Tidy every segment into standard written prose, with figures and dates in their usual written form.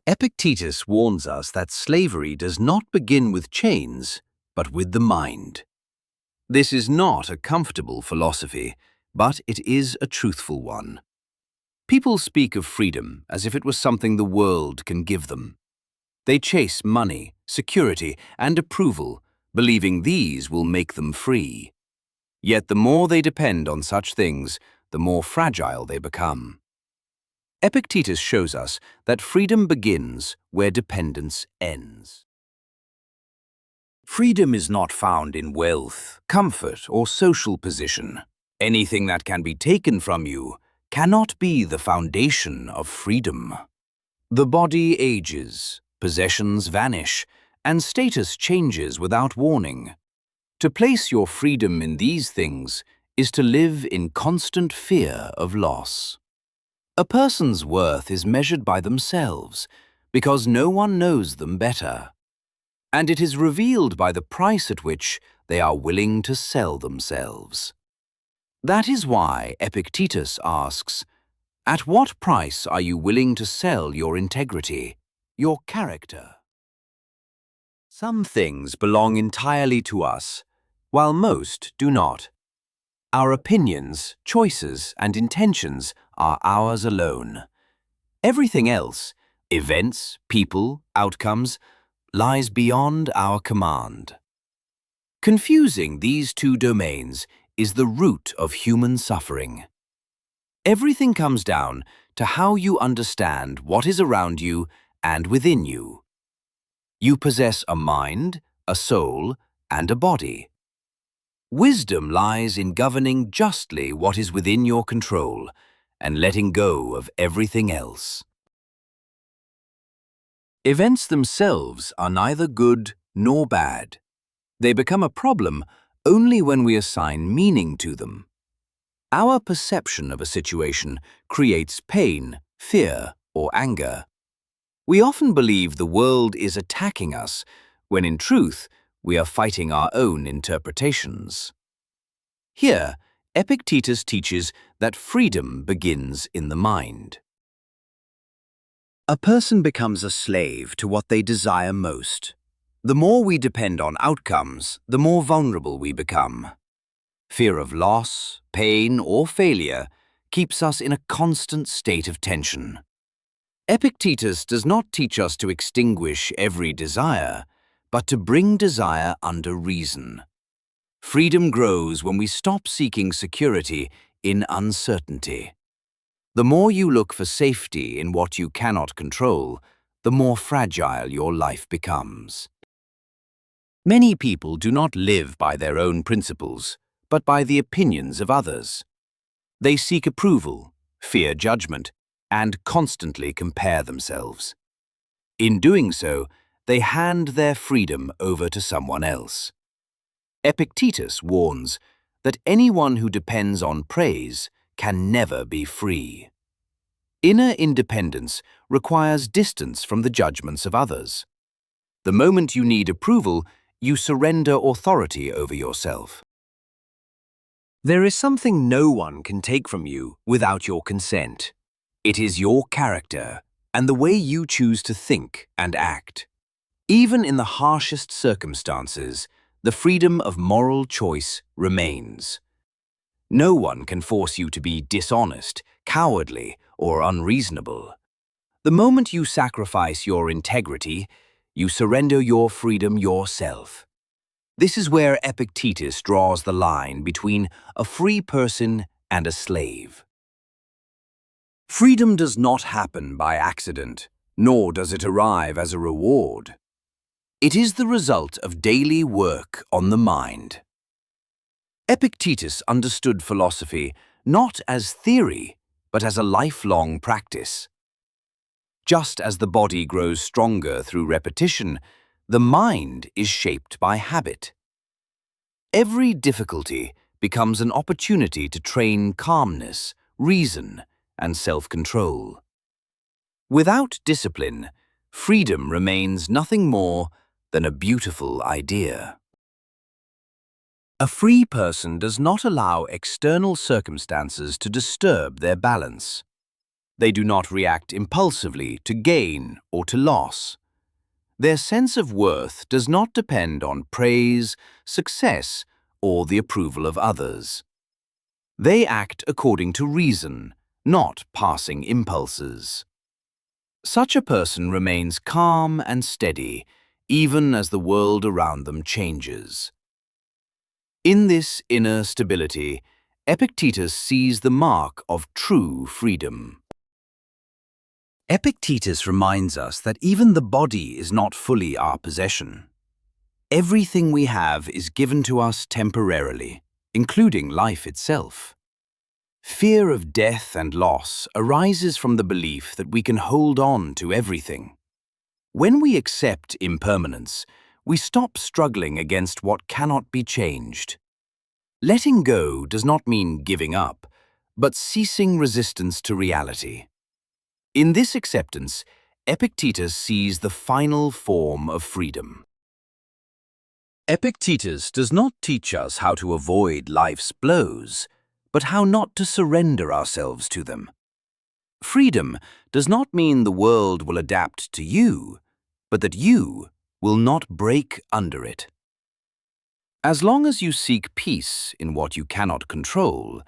Epictetus warns us that slavery does not begin with chains, but with the mind. This is not a comfortable philosophy, but it is a truthful one. People speak of freedom as if it was something the world can give them. They chase money, security, and approval, believing these will make them free. Yet the more they depend on such things, the more fragile they become. Epictetus shows us that freedom begins where dependence ends. Freedom is not found in wealth, comfort, or social position. Anything that can be taken from you cannot be the foundation of freedom. The body ages, possessions vanish, and status changes without warning. To place your freedom in these things is to live in constant fear of loss. A person's worth is measured by themselves because no one knows them better, and it is revealed by the price at which they are willing to sell themselves. That is why Epictetus asks, "At what price are you willing to sell your integrity, your character?" Some things belong entirely to us, while most do not. Our opinions, choices, and intentions are ours alone. Everything else, events, people, outcomes, lies beyond our command. Confusing these two domains is the root of human suffering. Everything comes down to how you understand what is around you and within you. You possess a mind, a soul, and a body. Wisdom lies in governing justly what is within your control and letting go of everything else. Events themselves are neither good nor bad. They become a problem only when we assign meaning to them. Our perception of a situation creates pain, fear, or anger. We often believe the world is attacking us, when in truth, we are fighting our own interpretations. Here, Epictetus teaches that freedom begins in the mind. A person becomes a slave to what they desire most. The more we depend on outcomes, the more vulnerable we become. Fear of loss, pain, or failure keeps us in a constant state of tension. Epictetus does not teach us to extinguish every desire, but to bring desire under reason. Freedom grows when we stop seeking security in uncertainty. The more you look for safety in what you cannot control, the more fragile your life becomes. Many people do not live by their own principles, but by the opinions of others. They seek approval, fear judgment, and constantly compare themselves. In doing so, they hand their freedom over to someone else. Epictetus warns that anyone who depends on praise can never be free. Inner independence requires distance from the judgments of others. The moment you need approval, you surrender authority over yourself. There is something no one can take from you without your consent. It is your character and the way you choose to think and act. Even in the harshest circumstances, the freedom of moral choice remains. No one can force you to be dishonest, cowardly, or unreasonable. The moment you sacrifice your integrity, you surrender your freedom yourself. This is where Epictetus draws the line between a free person and a slave. Freedom does not happen by accident, nor does it arrive as a reward. It is the result of daily work on the mind. Epictetus understood philosophy not as theory, but as a lifelong practice. Just as the body grows stronger through repetition, the mind is shaped by habit. Every difficulty becomes an opportunity to train calmness, reason, and self-control. Without discipline, freedom remains nothing more than a beautiful idea. A free person does not allow external circumstances to disturb their balance. They do not react impulsively to gain or to loss. Their sense of worth does not depend on praise, success, or the approval of others. They act according to reason, not passing impulses. Such a person remains calm and steady, even as the world around them changes. In this inner stability, Epictetus sees the mark of true freedom. Epictetus reminds us that even the body is not fully our possession. Everything we have is given to us temporarily, including life itself. Fear of death and loss arises from the belief that we can hold on to everything. When we accept impermanence, we stop struggling against what cannot be changed. Letting go does not mean giving up, but ceasing resistance to reality. In this acceptance, Epictetus sees the final form of freedom. Epictetus does not teach us how to avoid life's blows, but how not to surrender ourselves to them. Freedom does not mean the world will adapt to you, but that you will not break under it. As long as you seek peace in what you cannot control,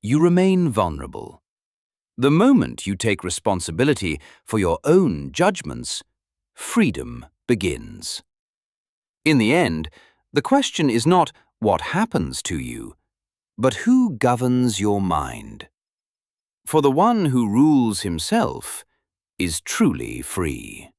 you remain vulnerable. The moment you take responsibility for your own judgments, freedom begins. In the end, the question is not what happens to you, but who governs your mind. For the one who rules himself is truly free.